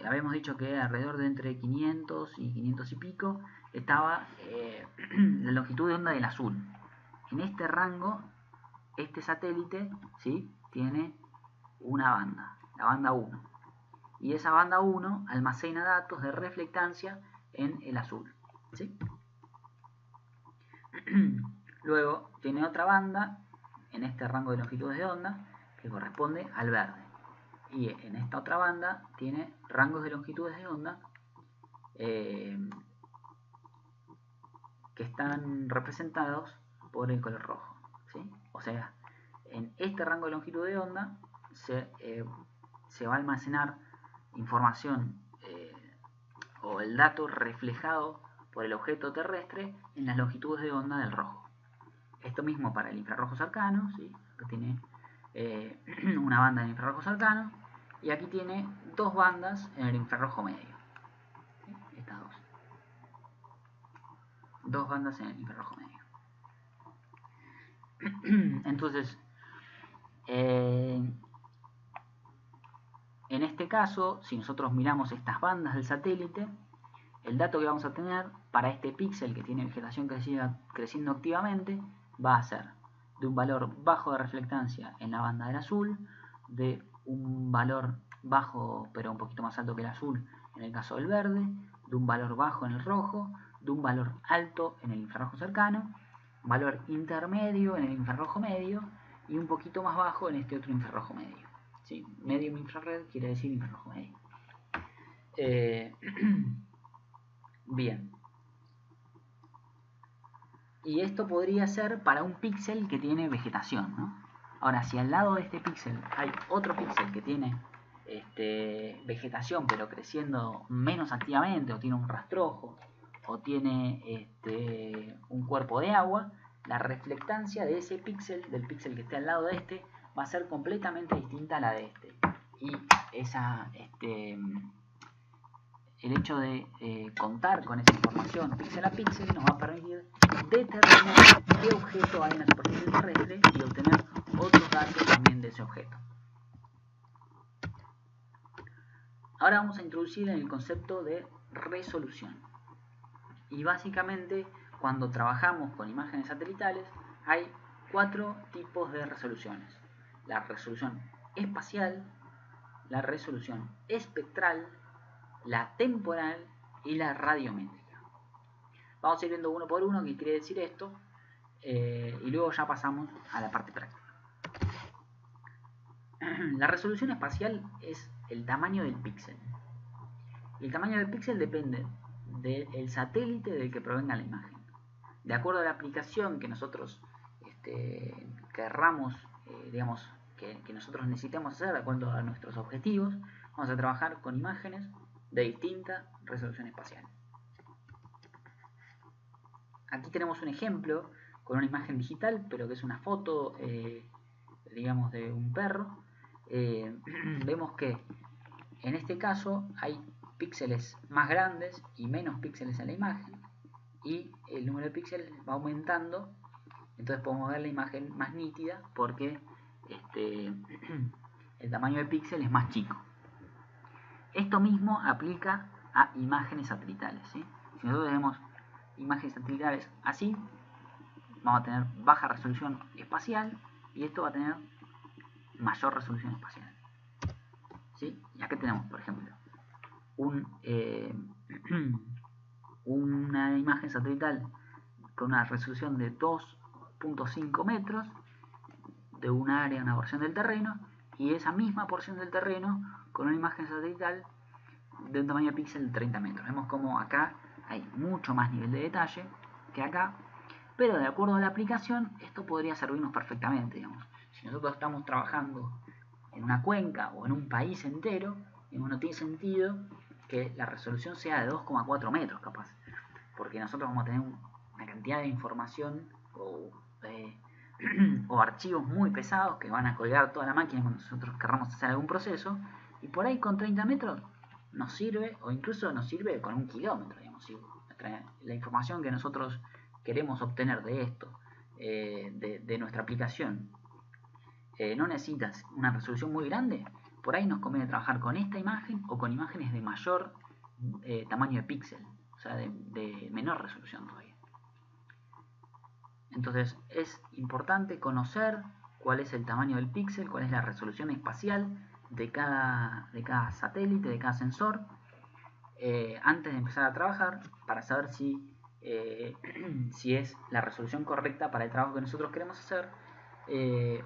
habíamos dicho que alrededor de entre 500 y 500 y pico estaba la longitud de onda del azul. En este rango, este satélite, ¿sí?, tiene una banda, la banda 1. Y esa banda 1 almacena datos de reflectancia en el azul, ¿sí? Luego tiene otra banda en este rango de longitudes de onda que corresponde al verde. Y en esta otra banda tiene rangos de longitudes de onda que están representados por el color rojo, ¿sí? O sea, en este rango de longitud de onda se va a almacenar información o el dato reflejado por el objeto terrestre en las longitudes de onda del rojo. Esto mismo para el infrarrojo cercano, ¿sí?, que tiene una banda en el infrarrojo cercano, y aquí tiene dos bandas en el infrarrojo medio, ¿sí? Estas dos bandas en el infrarrojo medio. Entonces, en este caso, si nosotros miramos estas bandas del satélite, el dato que vamos a tener para este píxel que tiene vegetación creciendo activamente va a ser de un valor bajo de reflectancia en la banda del azul, de un valor bajo pero un poquito más alto que el azul en el caso del verde, de un valor bajo en el rojo, de un valor alto en el infrarrojo cercano, valor intermedio en el infrarrojo medio y un poquito más bajo en este otro infrarrojo medio, ¿sí? Medium infrared quiere decir infrarrojo medio. Bien. Y esto podría ser para un píxel que tiene vegetación, ¿no? Ahora, si al lado de este píxel hay otro píxel que tiene vegetación pero creciendo menos activamente, o tiene un rastrojo, o tiene un cuerpo de agua, la reflectancia de ese píxel, del píxel que esté al lado de este, va a ser completamente distinta a la de este. Y el hecho de contar con esa información píxel a píxel nos va a permitir determinar qué objeto hay en la superficie terrestre y obtener otros datos también de ese objeto. Ahora vamos a introducir el concepto de resolución. Y básicamente, cuando trabajamos con imágenes satelitales, hay 4 tipos de resoluciones: la resolución espacial, la resolución espectral, la temporal y la radiométrica. Vamos a ir viendo uno por uno qué quiere decir esto, y luego ya pasamos a la parte práctica. La resolución espacial es el tamaño del píxel. El tamaño del píxel depende del satélite del que provenga la imagen. De acuerdo a la aplicación que nosotros querramos, digamos, que nosotros necesitemos hacer, de acuerdo a nuestros objetivos, vamos a trabajar con imágenes de distinta resolución espacial. Aquí tenemos un ejemplo con una imagen digital, pero que es una foto, digamos, de un perro. Vemos que en este caso hay píxeles más grandes y menos píxeles en la imagen, y el número de píxeles va aumentando, entonces podemos ver la imagen más nítida porque el tamaño de píxel es más chico. Esto mismo aplica a imágenes satelitales, ¿sí? Si nosotros tenemos imágenes satelitales así, vamos a tener baja resolución espacial y esto va a tener mayor resolución espacial, ¿sí? Y acá tenemos, por ejemplo, una imagen satelital con una resolución de 2.5 metros de un área, una porción del terreno, y esa misma porción del terreno con una imagen satelital de un tamaño de píxel de 30 metros. Vemos como acá hay mucho más nivel de detalle que acá, pero de acuerdo a la aplicación esto podría servirnos perfectamente, digamos. Si nosotros estamos trabajando en una cuenca o en un país entero, no tiene sentido que la resolución sea de 2,4 metros capaz, porque nosotros vamos a tener una cantidad de información o archivos muy pesados que van a colgar toda la máquina cuando nosotros querramos hacer algún proceso, y por ahí con 30 metros nos sirve, o incluso nos sirve con 1 kilómetro, digamos, si la información que nosotros queremos obtener de esto, de nuestra aplicación, no necesitas una resolución muy grande, por ahí nos conviene trabajar con esta imagen o con imágenes de mayor tamaño de píxel, o sea, de menor resolución todavía. Entonces es importante conocer cuál es el tamaño del píxel, cuál es la resolución espacial de cada satélite, de cada sensor, antes de empezar a trabajar, para saber si es la resolución correcta para el trabajo que nosotros queremos hacer,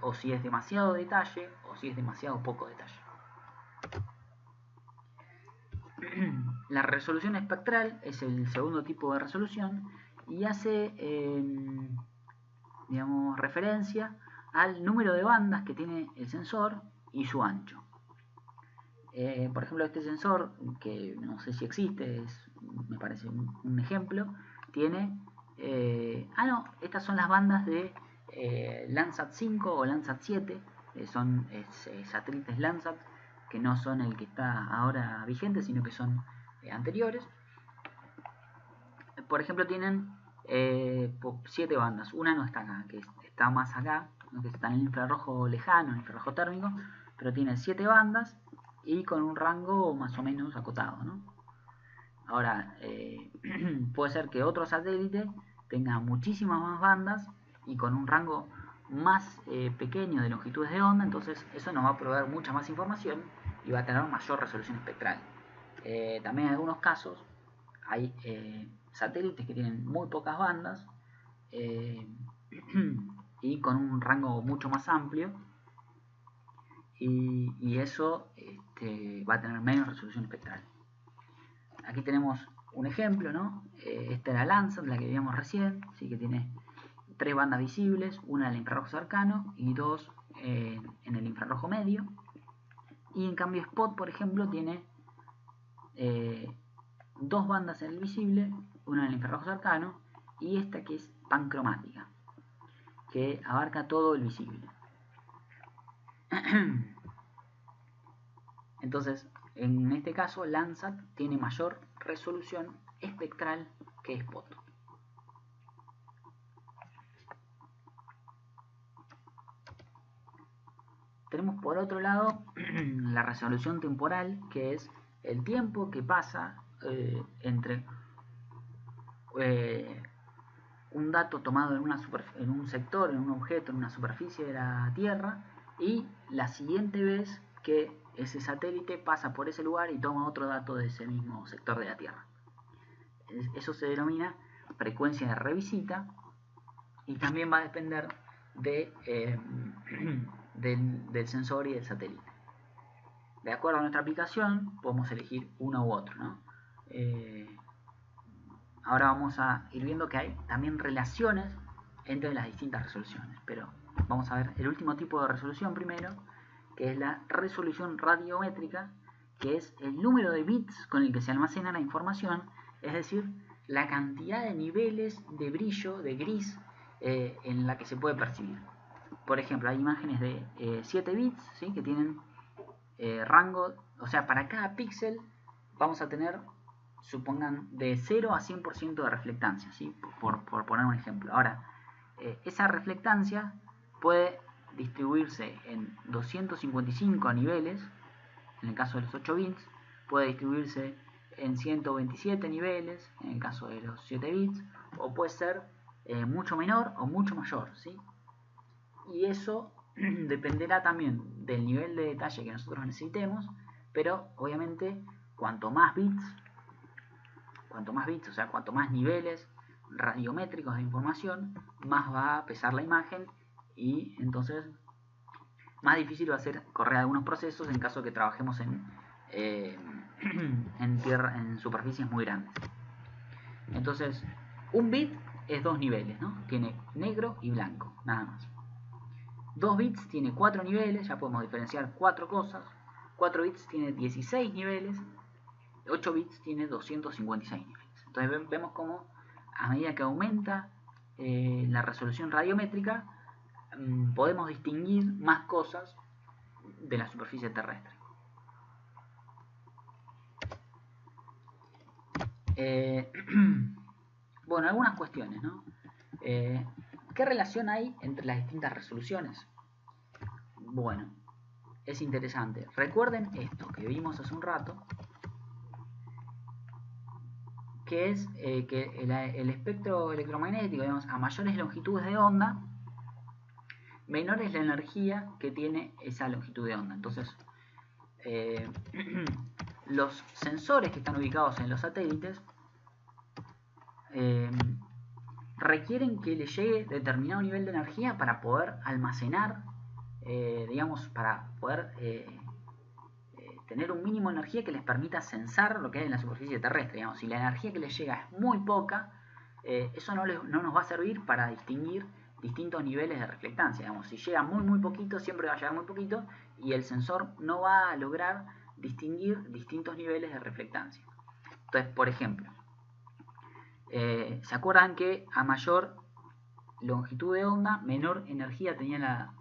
o si es demasiado detalle o si es demasiado poco detalle. La resolución espectral es el segundo tipo de resolución y hace digamos, referencia al número de bandas que tiene el sensor y su ancho. Por ejemplo, este sensor, que no sé si existe, me parece un ejemplo, tiene... estas son las bandas de Landsat 5 o Landsat 7, son satélites Landsat, que no son el que está ahora vigente, sino que son anteriores. Por ejemplo, tienen 7 bandas. Una no está acá, que está más acá, que está en el infrarrojo lejano, en el infrarrojo térmico, pero tiene 7 bandas y con un rango más o menos acotado, ¿no? Ahora, puede ser que otro satélite tenga muchísimas más bandas y con un rango más pequeño de longitudes de onda, entonces eso nos va a proveer mucha más información y va a tener mayor resolución espectral. También en algunos casos hay satélites que tienen muy pocas bandas y con un rango mucho más amplio, y eso va a tener menos resolución espectral. Aquí tenemos un ejemplo, ¿no? Esta era Landsat, la que veíamos recién, ¿sí? Que tiene 3 bandas visibles, una en el infrarrojo cercano y 2 en el infrarrojo medio. Y en cambio Spot, por ejemplo, tiene 2 bandas en el visible, una en el infrarrojo cercano y esta que es pancromática, que abarca todo el visible. Entonces, en este caso, Landsat tiene mayor resolución espectral que Spot. Tenemos por otro lado la resolución temporal, que es el tiempo que pasa entre un dato tomado en un sector, en un objeto, en una superficie de la Tierra, y la siguiente vez que ese satélite pasa por ese lugar y toma otro dato de ese mismo sector de la Tierra. Eso se denomina frecuencia de revisita y también va a depender del sensor y del satélite. De acuerdo a nuestra aplicación podemos elegir uno u otro, ¿no? Ahora vamos a ir viendo que hay también relaciones entre las distintas resoluciones, pero vamos a ver el último tipo de resolución primero, que es la resolución radiométrica, que es el número de bits con el que se almacena la información, es decir, la cantidad de niveles de brillo, de gris, en la que se puede percibir. Por ejemplo, hay imágenes de 7 bits, ¿sí? Que tienen rango, o sea, para cada píxel vamos a tener, supongan, de 0 a 100% de reflectancia, ¿sí? Por poner un ejemplo. Ahora, esa reflectancia puede distribuirse en 255 niveles, en el caso de los 8 bits, puede distribuirse en 127 niveles, en el caso de los 7 bits, o puede ser mucho menor o mucho mayor, ¿sí? Y eso dependerá también del nivel de detalle que nosotros necesitemos, pero obviamente cuanto más bits, o sea, cuanto más niveles radiométricos de información, más va a pesar la imagen y entonces más difícil va a ser correr algunos procesos en caso de que trabajemos en superficies muy grandes. Entonces, un bit es 2 niveles, ¿no? Tiene negro y blanco, nada más. 2 bits tiene 4 niveles, ya podemos diferenciar 4 cosas. 4 bits tiene 16 niveles. 8 bits tiene 256 niveles. Entonces vemos cómo a medida que aumenta la resolución radiométrica, podemos distinguir más cosas de la superficie terrestre. Bueno, algunas cuestiones, ¿no? ¿Qué relación hay entre las distintas resoluciones? Bueno, es interesante. Recuerden esto que vimos hace un rato, que es que el espectro electromagnético, digamos, a mayores longitudes de onda, menor es la energía que tiene esa longitud de onda. Entonces, los sensores que están ubicados en los satélites requieren que le llegue determinado nivel de energía para poder almacenar, digamos, para poder tener un mínimo de energía que les permita sensar lo que hay en la superficie terrestre. Digamos, si la energía que les llega es muy poca, eso no nos va a servir para distinguir distintos niveles de reflectancia. Digamos, si llega muy poquito, siempre va a llegar muy poquito y el sensor no va a lograr distinguir distintos niveles de reflectancia. Entonces, por ejemplo, ¿se acuerdan que a mayor longitud de onda, menor energía tenía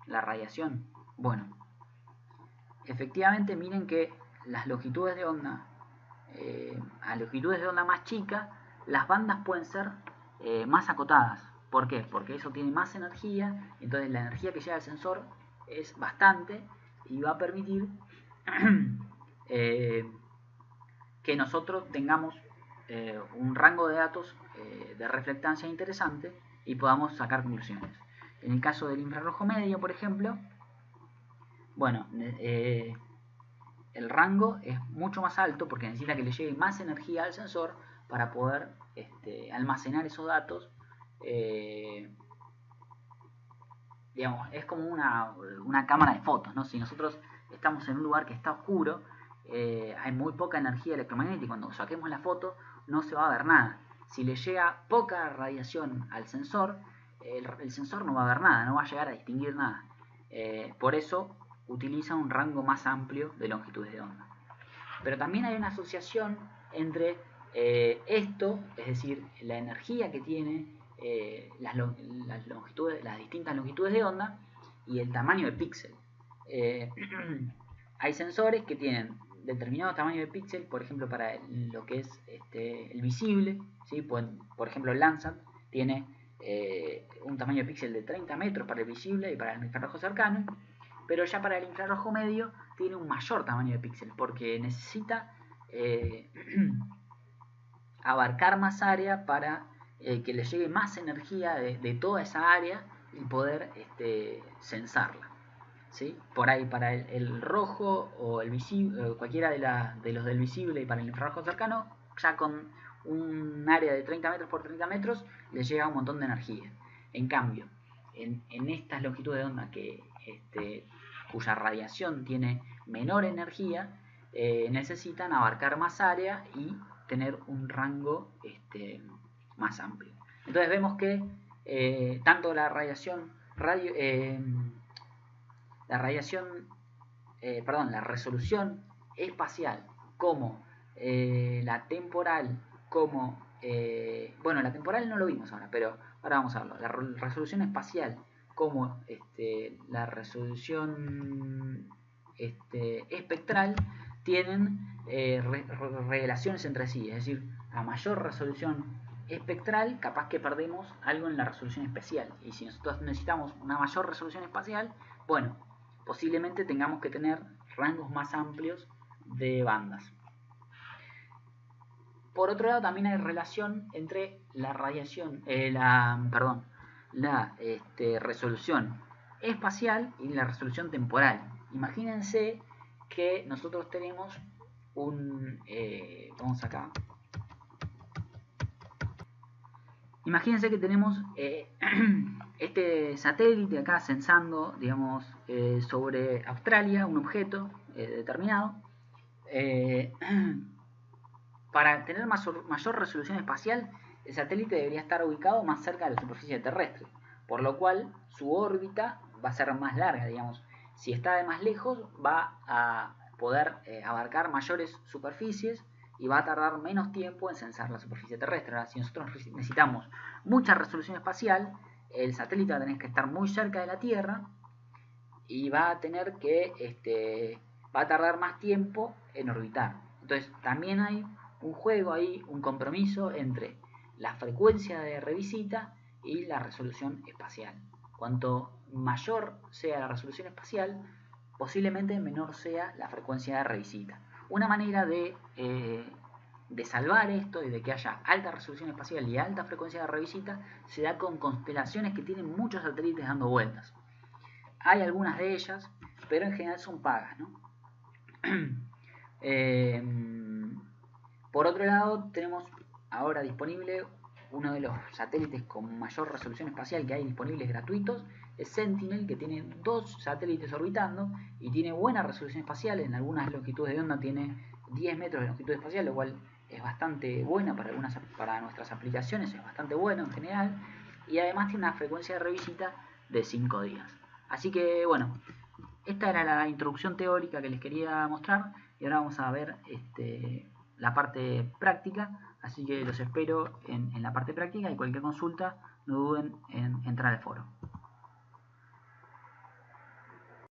la radiación? Bueno, efectivamente miren que las longitudes de onda, a longitudes de onda más chicas, las bandas pueden ser más acotadas. ¿Por qué? Porque eso tiene más energía, entonces la energía que llega al sensor es bastante y va a permitir que nosotros tengamos un rango de datos de reflectancia interesante y podamos sacar conclusiones. En el caso del infrarrojo medio, por ejemplo, bueno, el rango es mucho más alto porque necesita que le llegue más energía al sensor para poder almacenar esos datos. Digamos, es como una cámara de fotos, ¿no? Si nosotros estamos en un lugar que está oscuro, hay muy poca energía electromagnética, cuando saquemos la foto no se va a ver nada. Si le llega poca radiación al sensor, el sensor no va a ver nada, no va a llegar a distinguir nada. Por eso utiliza un rango más amplio de longitudes de onda. Pero también hay una asociación entre esto, es decir, la energía que tiene las distintas longitudes de onda y el tamaño de píxel. Hay sensores que tienen determinado tamaño de píxel, por ejemplo, para lo que es el visible, ¿sí? Por ejemplo, el Landsat tiene un tamaño de píxel de 30 metros para el visible y para el infrarrojo cercano, pero ya para el infrarrojo medio tiene un mayor tamaño de píxel porque necesita abarcar más área para que le llegue más energía de toda esa área y poder sensarla. ¿Sí? Por ahí para el rojo o el visible, cualquiera de los del visible y para el infrarrojo cercano, ya con un área de 30 metros por 30 metros le llega un montón de energía. En cambio, en estas longitudes de onda cuya radiación tiene menor energía, necesitan abarcar más área y tener un rango más amplio. Entonces vemos que tanto la radiación la resolución espacial como la temporal, como bueno, la temporal no lo vimos ahora, pero ahora vamos a verlo. La resolución espacial como la resolución espectral tienen relaciones entre sí, es decir, a mayor resolución espectral, capaz que perdemos algo en la resolución espacial, y si nosotros necesitamos una mayor resolución espacial, bueno, posiblemente tengamos que tener rangos más amplios de bandas. Por otro lado, también hay relación entre la radiación, la resolución espacial y la resolución temporal. Imagínense que nosotros tenemos vamos acá. Imagínense que tenemos este satélite acá censando, digamos, sobre Australia, un objeto determinado. Para tener mayor resolución espacial, el satélite debería estar ubicado más cerca de la superficie terrestre, por lo cual su órbita va a ser más larga, digamos. Si está de más lejos, va a poder abarcar mayores superficies y va a tardar menos tiempo en censar la superficie terrestre. Ahora, si nosotros necesitamos mucha resolución espacial, el satélite va a tener que estar muy cerca de la Tierra y va a tener que va a tardar más tiempo en orbitar. Entonces también hay un juego ahí, un compromiso entre la frecuencia de revisita y la resolución espacial. Cuanto mayor sea la resolución espacial, posiblemente menor sea la frecuencia de revisita. Una manera de salvar esto y de que haya alta resolución espacial y alta frecuencia de revisita se da con constelaciones que tienen muchos satélites dando vueltas. Hay algunas de ellas, pero en general son pagas, ¿no? Por otro lado, tenemos ahora disponible uno de los satélites con mayor resolución espacial que hay disponibles gratuitos, es Sentinel, que tiene 2 satélites orbitando y tiene buena resolución espacial. En algunas longitudes de onda tiene 10 metros de longitud espacial, lo cual es bastante buena para nuestras aplicaciones, es bastante bueno en general, y además tiene una frecuencia de revisita de 5 días. Así que bueno, esta era la introducción teórica que les quería mostrar y ahora vamos a ver la parte práctica, así que los espero en la parte práctica y cualquier consulta no duden en entrar al foro.